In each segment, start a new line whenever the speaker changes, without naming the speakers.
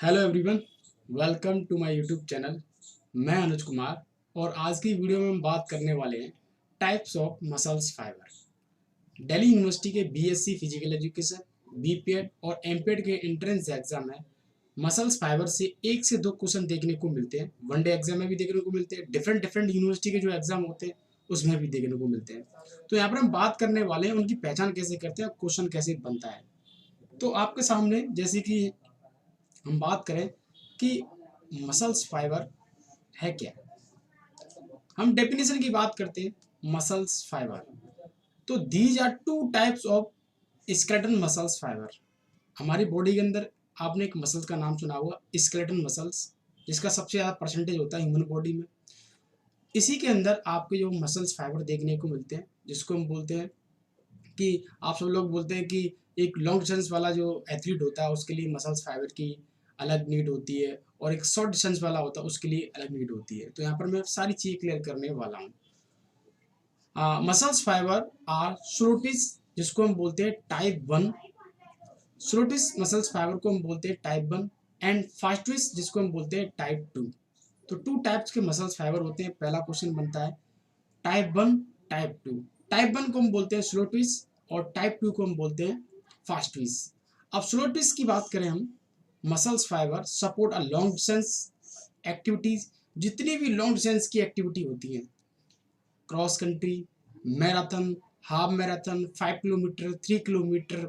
Hello everyone, welcome to my YouTube channel. मैं अनुज कुमार और आज की वीडियो में हम बात करने वाले हैं types of muscles fibre. Delhi university के बीएससी फिजिकल एजुकेशन, बीपीएड और एमपीएड के एंट्रेंस एग्जाम में मसल्स फाइबर से एक से दो क्वेश्चन देखने को मिलते हैं। वनडे एग्जाम में भी देखने को मिलते हैं, डिफरेंट डिफरेंट यूनिवर्सिटी के जो एग्जाम होते हैं उसमें भी देखने को मिलते हैं। तो यहाँ पर हम बात करने वाले हैं उनकी पहचान कैसे करते हैं, क्वेश्चन कैसे बनता है। तो आपके सामने जैसे कि हम बात करें कि मसल्स फाइबर है क्या, हम डेफिनेशन की बात करते हैं। मसल्स फाइबर, तो these are two types of skeleton muscles fiber. हमारी बॉडी के अंदर आपने एक मसल्स का नाम सुना होगा, स्केलेटन मसल्स, जिसका सबसे ज़्यादा परसेंटेज होता है ह्यूमन बॉडी में। इसी के अंदर आपके जो मसल्स फाइबर देखने को मिलते हैं, जिसको हम बोलते हैं कि आप सब लोग बोलते हैं कि एक लॉन्ग डिस्टेंस वाला जो एथलीट होता है उसके लिए मसल्स फाइबर की अलग नीड होती है और एक शॉर्ट डिस्टेंस वाला होता है उसके लिए अलग नीड होती है। तो यहाँ पर मैं सारी चीज़ें क्लियर करने वाला हूँ। मसल्स फाइबर आर श्रोटिस, जिसको हम बोलते हैं टाइप 1। श्रोटिस मसल्स फाइबर को हम बोलते हैं टाइप 1 एंड फास्टिस, जिसको हम बोलते हैं टाइप 2। तो टू टाइप्स के मसल्स फाइबर होते हैं। पहला क्वेश्चन बनता है टाइप 1, टाइप 2। टाइप 1 को हम बोलते हैं स्लो ट्विस्ट और टाइप 2 को हम बोलते हैं फास्ट ट्विस्ट। अब स्लो ट्विस्ट की बात करें हम, muscles fiber support a long distance activities. जितनी भी लॉन्ग डिस्टेंस की एक्टिविटी होती है, cross country, marathon, half marathon, 5 kilometre, 3 kilometre,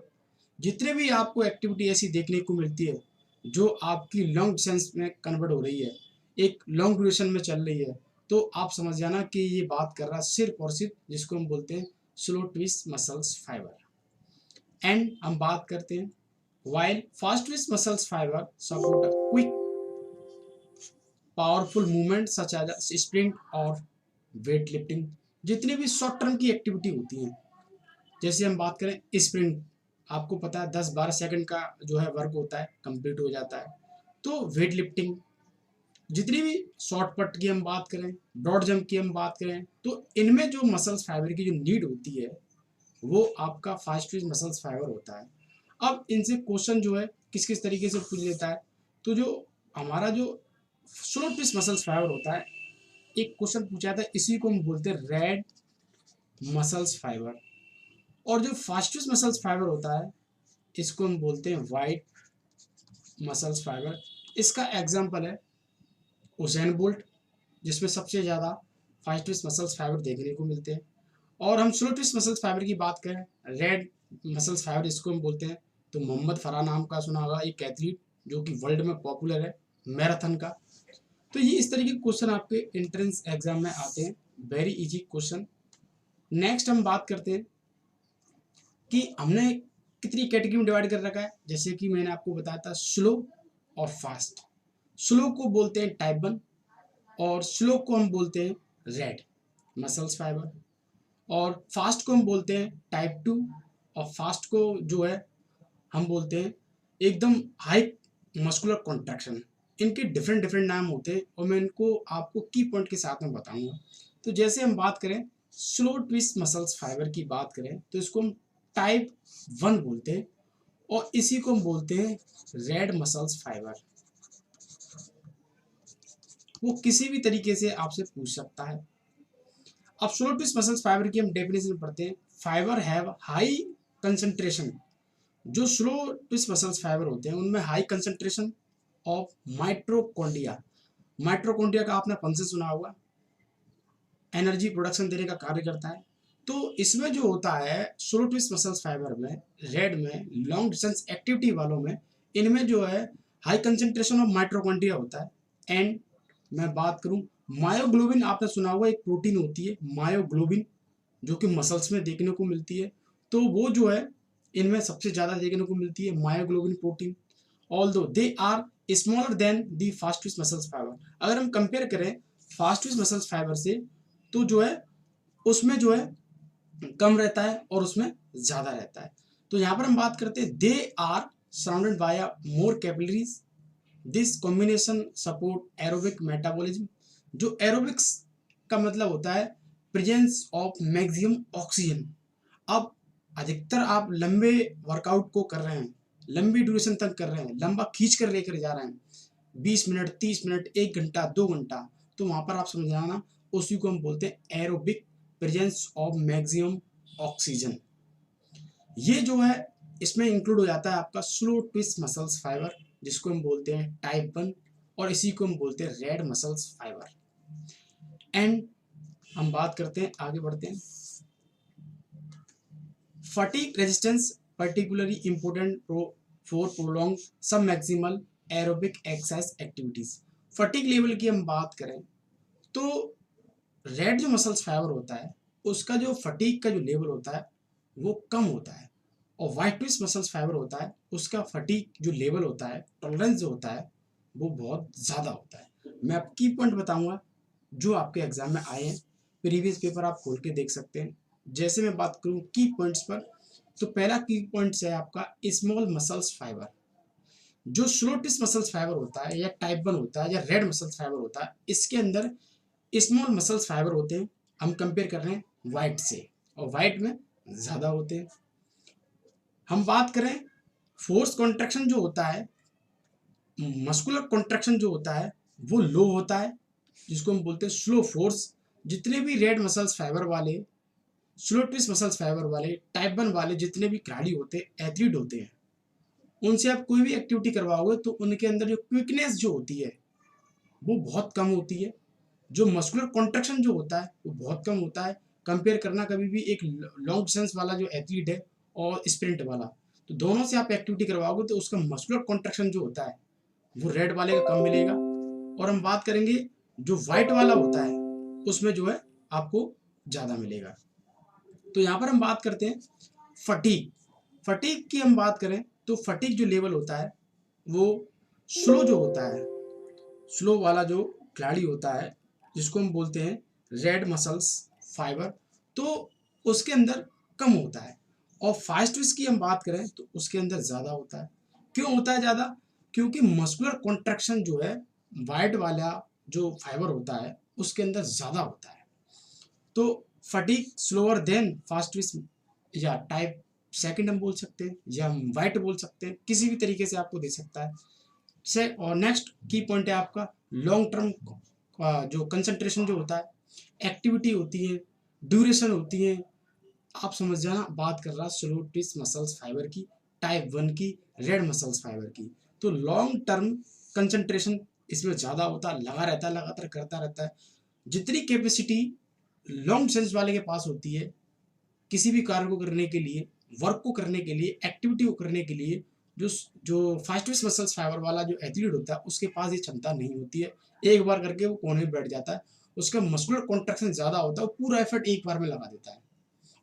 जितने भी आपको एक्टिविटी ऐसी देखने को मिलती है जो आपकी लॉन्ग डिस्टेंस में कन्वर्ट हो रही है, एक लॉन्ग ड्यूरेशन में चल रही है, तो आप समझ जाना कि ये बात कर रहा है सिर्फ और सिर्फ जिसको हम बोलते हैं slow twist muscles fiber. And हम बात करते हैं while fast twist muscles fiber support a quick powerful movement such as sprint और वेट लिफ्टिंग। जितनी भी शॉर्ट टर्म की एक्टिविटी होती हैं, जैसे हम बात करें स्प्रिंट, आपको पता है 10-12 सेकंड का जो है वर्क होता है, कंप्लीट हो जाता है। तो वेट लिफ्टिंग, जितनी भी शॉर्ट पट की हम बात करें, ब्रॉड जंप की हम बात करें, तो इनमें जो मसल्स फाइबर की जो नीड होती है वो आपका फास्ट ट्विच मसल्स फाइबर होता है। अब इनसे क्वेश्चन जो है किस किस तरीके से पूछ लेता है, तो जो हमारा जो स्लो ट्विच मसल्स फाइबर होता है, एक क्वेश्चन पूछा था, इसी को हम बोलते हैं रेड मसल्स फाइबर। और जो फास्ट ट्विच मसल्स फाइबर होता है इसको हम बोलते हैं वाइट मसल्स फाइबर। इसका एग्जांपल है उसेन बोल्ट, जिसमें सबसे ज़्यादा फास्ट ट्विच मसल्स फाइबर देखने को मिलते हैं। और हम स्लो ट्विच मसल्स फाइबर की बात करें, रेड मसल्स फाइबर इसको हम बोलते हैं, तो मोहम्मद फराह नाम का सुना होगा, एक एथलीट जो कि वर्ल्ड में पॉपुलर है मैराथन का। तो ये इस तरीके के क्वेश्चन आपके एंट्रेंस एग्जाम में आते हैं, वेरी इजी क्वेश्चन। नेक्स्ट हम बात करते हैं कि हमने कितनी कैटेगरी में डिवाइड कर रखा है। जैसे कि मैंने आपको बताया था स्लो और फास्ट। स्लो को बोलते हैं टाइप 1 और स्लो को हम बोलते हैं रेड मसल्स फाइबर, और फास्ट को हम बोलते हैं टाइप 2, और फास्ट को जो है हम बोलते हैं एकदम हाई मस्कुलर कॉन्ट्रैक्शन। इनके डिफरेंट डिफरेंट नाम होते हैं और मैं इनको आपको की पॉइंट के साथ में बताऊंगा। तो जैसे हम बात करें स्लो ट्विस्ट मसल्स फाइबर की बात करें, तो इसको हम टाइप 1 बोलते हैं और इसी को हम बोलते हैं रेड मसल्स फाइबर। वो किसी भी तरीके से आपसे पूछ सकता है। अब स्लो ट्विस्ट मसल्स फाइबर की हम डेफिनेशन पढ़ते हैं। Fibre have high concentration. जो स्लो ट्विस्ट मसल्स फाइबर होते हैं उनमें high concentration of mitochondria. Mitochondria का आपने फंक्शन सुना होगा, एनर्जी प्रोडक्शन देने का कार्य करता है। तो इसमें जो होता है स्लो ट्विस्ट मसल्स फाइबर में, रेड में, लॉन्ग डिस्टेंस एक्टिविटी वालों में, इनमें जो है हाई कंसंट्रेशन ऑफ माइट्रोकॉन्ड्रिया होता है। एंड मैं बात करूं मायोग्लोबिन, आपने सुना होगा एक प्रोटीन होती है मायोग्लोबिन जो कि मसल्स में देखने को मिलती है, तो वो जो है इनमें सबसे ज़्यादा देखने को मिलती है myoglobin protein. Although they are smaller than the fast twitch muscles fiber. अगर हम कंपेयर करें फास्ट ट्विच मसल्स फाइबर से, तो जो है उसमें जो है कम रहता है और उसमें ज़्यादा रहता है। तो यहाँ पर हम बात करते हैं they are surrounded by more capillaries, this combination support aerobic metabolism. जो एरोबिक्स का मतलब होता है प्रेजेंस ऑफ मैक्सिमम ऑक्सीजन। अब अधिकतर आप लंबे वर्कआउट को कर रहे हैं लंबी ड्यूरेशन तक कर रहे हैं, लंबा खींच कर लेकर जा रहे हैं, 20 मिनट, 30 मिनट, 1 घंटा, 2 घंटा, तो वहाँ पर आप समझ जाना उसी को हम बोलते हैं aerobic presence of maximum oxygen. ये जो है इसमें इंक्लूड हो जाता है आपका स्लो ट्विस्ट मसल्स फाइबर, जिसको हम बोलते हैं टाइप 1, और इसी को हम बोलते हैं रेड मसल्स फाइबर। एंड हम बात करते हैं, आगे बढ़ते हैं। Fatigue resistance particularly important for prolonged submaximal aerobic exercise activities। Fatigue level की हम बात करें तो रेड जो मसल्स फाइबर होता है उसका जो फटीग का जो लेवल होता है वो कम होता है, और वाइट ट्विस्ट मसल्स फाइबर होता है उसका फटीग जो लेवल होता है, टॉलरेंस जो होता है वो बहुत ज़्यादा होता है। मैं आप की पॉइंट बताऊंगा जो आपके एग्जाम में आए हैं, प्रीवियस पेपर आप खोल के देख सकते हैं। जैसे मैं बात करूं की पॉइंट्स पर, तो पहला की पॉइंट्स है आपका स्मॉल मसल्स फाइबर। जो स्लो ट्विस्ट मसल्स फाइबर होता है या टाइप 1 होता है या रेड मसल्स फाइबर होता है, इसके अंदर स्मॉल मसल्स फाइबर होते हैं। हम कंपेयर कर रहे हैं वाइट से, और वाइट में ज़्यादा होते हैं। हम बात करें फोर्स कॉन्ट्रैक्शन जो होता है, मस्कुलर कॉन्ट्रैक्शन जो होता है वो लो होता है, जिसको हम बोलते हैं स्लो फोर्स। जितने भी रेड मसल्स फाइबर वाले, स्लो ट्विस्ट मसल्स फाइबर वाले, टाइप 1 वाले जितने भी खिलाड़ी होते हैं, एथलीट होते हैं, उनसे आप कोई भी एक्टिविटी करवाओगे तो उनके अंदर जो क्विकनेस जो होती है वो बहुत कम होती है। जो मस्कुलर कॉन्ट्रैक्शन जो होता है वो बहुत कम होता है। कंपेयर करना कभी भी एक लॉन्ग डिस्टेंस वाला जो एथलीट है और स्प्रिंट वाला, तो दोनों से आप एक्टिविटी करवाओगे तो उसका मस्कुलर कॉन्ट्रैक्शन जो होता है वो रेड वाले का कम मिलेगा। और हम बात करेंगे जो वाइट वाला होता है उसमें जो है आपको ज़्यादा मिलेगा। तो यहाँ पर हम बात करते हैं फटीग। फटीग की हम बात करें तो फटीग जो लेवल होता है वो स्लो जो होता है, स्लो वाला जो खिलाड़ी होता है जिसको हम बोलते हैं रेड मसल्स फाइबर, तो उसके अंदर कम होता है। और फास्ट ट्विस्ट की हम बात करें तो उसके अंदर ज़्यादा होता है। क्यों होता है ज़्यादा? क्योंकि मस्कुलर कॉन्ट्रैक्शन जो है वाइट वाला जो फाइबर होता है उसके अंदर ज़्यादा होता है। तो fatigue slower then fast twist या टाइप 2 हम बोल सकते हैं, या हम वाइट बोल सकते हैं, किसी भी तरीके से आपको दे सकता है से। और नेक्स्ट की पॉइंट है आपका लॉन्ग टर्म जो कंसंट्रेशन जो होता है, एक्टिविटी होती है, ड्यूरेशन होती है। आप समझ जाना बात कर रहा स्लो ट्विस्ट मसल्स फाइबर की, टाइप 1 की, रेड मसल्स फाइबर की। तो लॉन्ग टर्म कंसंट्रेशन इसमें ज़्यादा होता है, लगा रहता है, लगातार करता रहता है। जितनी कैपेसिटी लॉन्ग डिस्टेंस वाले के पास होती है किसी भी कार्य को करने के लिए, वर्क को करने के लिए, एक्टिविटी को करने के लिए, जो जो फास्ट ट्विस्ट मसल्स फाइबर वाला जो एथलीट होता है उसके पास ये क्षमता नहीं होती है। एक बार करके वो कोने में बैठ जाता है, उसका मस्कुलर कॉन्ट्रैक्शन ज़्यादा होता है, वो पूरा एफर्ट एक बार में लगा देता है।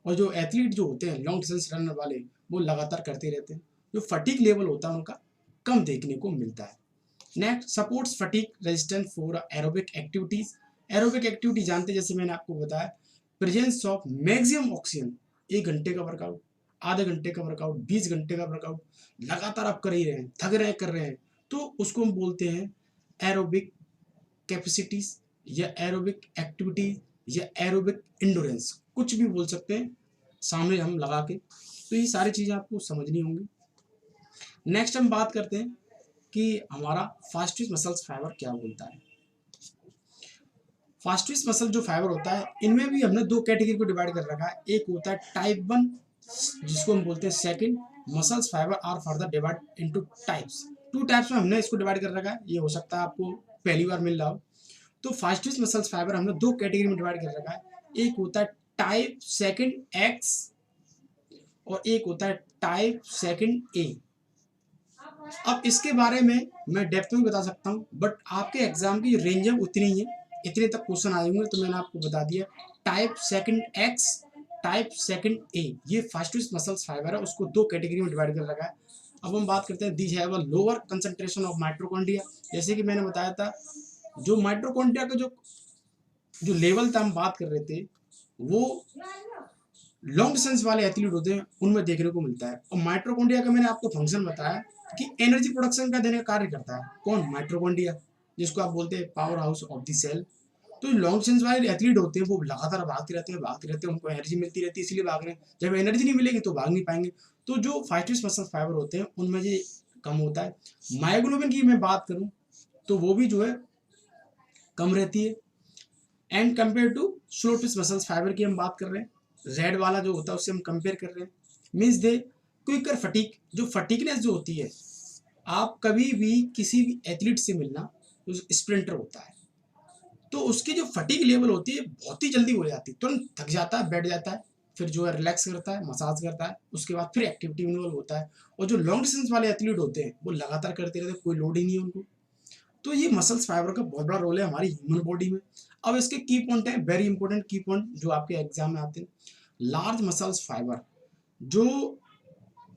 और जो एथलीट जो होते हैं लॉन्ग डिस्टेंस रनर वाले, वो लगातार करते रहते हैं, जो फटीग लेवल होता है उनका कम देखने को मिलता है। Next, supports fatigue resistant for aerobic activities. Aerobic activity जानते हैं, जैसे मैंने आपको बताया, प्रेजेंस ऑफ मैक्सिमम ऑक्सीजन। 1 घंटे का वर्कआउट, आधे घंटे का वर्कआउट, 20 घंटे का वर्कआउट, लगातार आप कर ही रहे हैं, थक रहे हैं, कर रहे हैं, तो उसको हम बोलते हैं एरोबिक कैपेसिटीज या एरोबिक एक्टिविटी या एरोबिक इंडोरेंस, कुछ भी बोल सकते हैं सामने हम लगा के। तो ये सारी चीज़ें आपको समझनी होंगी। नेक्स्ट हम बात करते हैं कि हमारा फास्ट ट्विस्ट मसल्स फाइबर क्या बोलता है। फास्ट ट्विस्ट मसल जो फाइबर होता है इनमें भी हमने 2 कैटेगरी को डिवाइड कर रखा है। एक होता है टाइप 1 जिसको हम बोलते हैं second muscles fiber are further divide into types. 2 types में हमने इसको डिवाइड कर रखा है, ये हो सकता है आपको पहली बार मिल रहा हो। तो फास्ट ट्विस्ट मसल्स फाइबर हमने 2 कैटेगरी में डिवाइड कर रखा है। एक होता है टाइप 2 एक्स और एक होता है टाइप 2 ए। अब इसके बारे में मैं डेप्थ में बता सकता हूँ, बट आपके एग्जाम की रेंज है उतनी ही है, इतने तक क्वेश्चन आए होंगे, तो मैंने आपको बता दिया टाइप 2 एक्स, टाइप 2 ए, ये फास्ट ट्विस्ट मसल्स फाइबर है, उसको 2 कैटेगरी में डिवाइड कर रखा है। अब हम बात करते हैं these have a lower concentration of mitochondria. जैसे कि मैंने बताया था, जो माइटोकॉन्ड्रिया का जो लेवल था हम बात कर रहे थे, वो लॉन्ग डिस्टेंस वाले एथलीट होते हैं उनमें देखने को मिलता है। और माइटोकॉन्ड्रिया का मैंने आपको फंक्शन बताया कि एनर्जी प्रोडक्शन का देने का कार्य करता है। कौन? माइटोकॉन्ड्रिया, जिसको आप बोलते हैं power house of the cell. तो लॉन्ग डिस्टेंस वाले एथलीट होते हैं वो लगातार भागते रहते हैं, उनको एनर्जी मिलती रहती है, इसलिए भाग रहे हैं। जब एनर्जी नहीं मिलेगी तो भाग नहीं पाएंगे, तो जो फास्ट ट्विस्ट मसल फाइबर होते हैं उनमें ये कम होता है। मायोग्लोबिन की मैं बात करूं तो वो भी जो है कम रहती है। And compare to slow twist muscles fiber की हम बात कर रहे हैं, रेड वाला जो होता है उससे हम कंपेयर कर रहे हैं। मीन्स दे क्विकर फटीक, जो फटीकनेस जो होती है, आप कभी भी किसी भी एथलीट से मिलना जो स्प्रिंटर होता है तो उसकी जो फटीक लेवल होती है बहुत ही जल्दी हो जाती है, तुरंत थक जाता है, बैठ जाता है, फिर जो है रिलैक्स करता है, मसाज करता है, उसके बाद फिर एक्टिविटी इन्वॉल्व होता है। और जो लॉन्ग डिस्टेंस वाले एथलीट होते हैं वो लगातार करते रहते हैं, कोई लोड ही नहीं है उनको। तो ये मसल्स फाइबर का बहुत बड़ा रोल है हमारी ह्यूमन बॉडी में। अब इसके की पॉइंट है, वेरी इंपॉर्टेंट की पॉइंट जो आपके एग्जाम में आते हैं। लार्ज मसल्स फाइबर, जो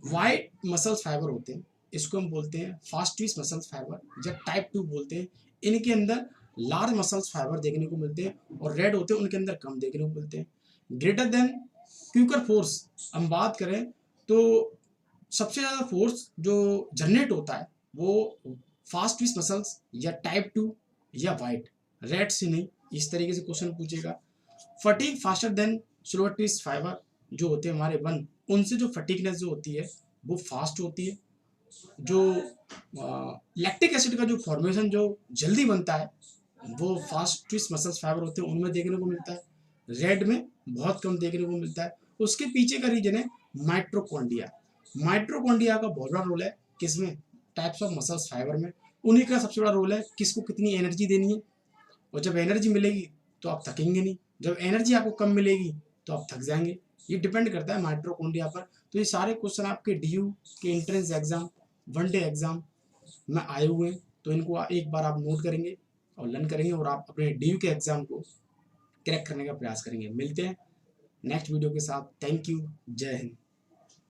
वाइड मसल्स फाइबर होते हैं, इसको हम बोलते हैं फास्ट ट्विस्ट मसल्स फाइबर या टाइप 2 बोलते हैं। इनके अंदर लार्ज मसल्स फाइबर देखने को मिलते हैं और रेड होते हैं उनके अंदर कम देखने को मिलते हैं। ग्रेटर देन क्यूकर फोर्स हम बात करें तो सबसे ज़्यादा फोर्स जो जनरेट होता है वो फास्ट ट्विस्ट मसल्स या टाइप 2 या वाइट, रेड से नहीं। इस तरीके से क्वेश्चन पूछेगा। Fatigue faster than slow twist fibre जो होते हैं हमारे वन, उनसे जो फटीकनेस जो होती है वो फास्ट होती है। जो लैक्टिक एसिड का जो फॉर्मेशन जो जल्दी बनता है वो फास्ट ट्विस्ट मसल्स फाइबर होते हैं उनमें देखने को मिलता है, रेड में बहुत कम देखने को मिलता है। उसके पीछे का रीजन है माइट्रोकॉन्ड्रिया। माइट्रोकॉन्ड्रिया का बहुत बड़ा रोल है किसमें, टाइप्स ऑफ मसल्स फाइबर में। उन्हीं का सबसे बड़ा रोल है किसको कितनी एनर्जी देनी है, और जब एनर्जी मिलेगी तो आप थकेंगे नहीं, जब एनर्जी आपको कम मिलेगी तो आप थक जाएंगे। ये डिपेंड करता है माइट्रोकॉन्ड्रिया पर। तो ये सारे क्वेश्चन आपके डीयू के entrance exam, one day exam में आए हुए हैं, तो इनको एक बार आप नोट करेंगे और लर्न करेंगे और आप अपने डीयू के एग्जाम को क्रैक करने का प्रयास करेंगे। मिलते हैं नेक्स्ट वीडियो के साथ। थैंक यू, जय हिंद।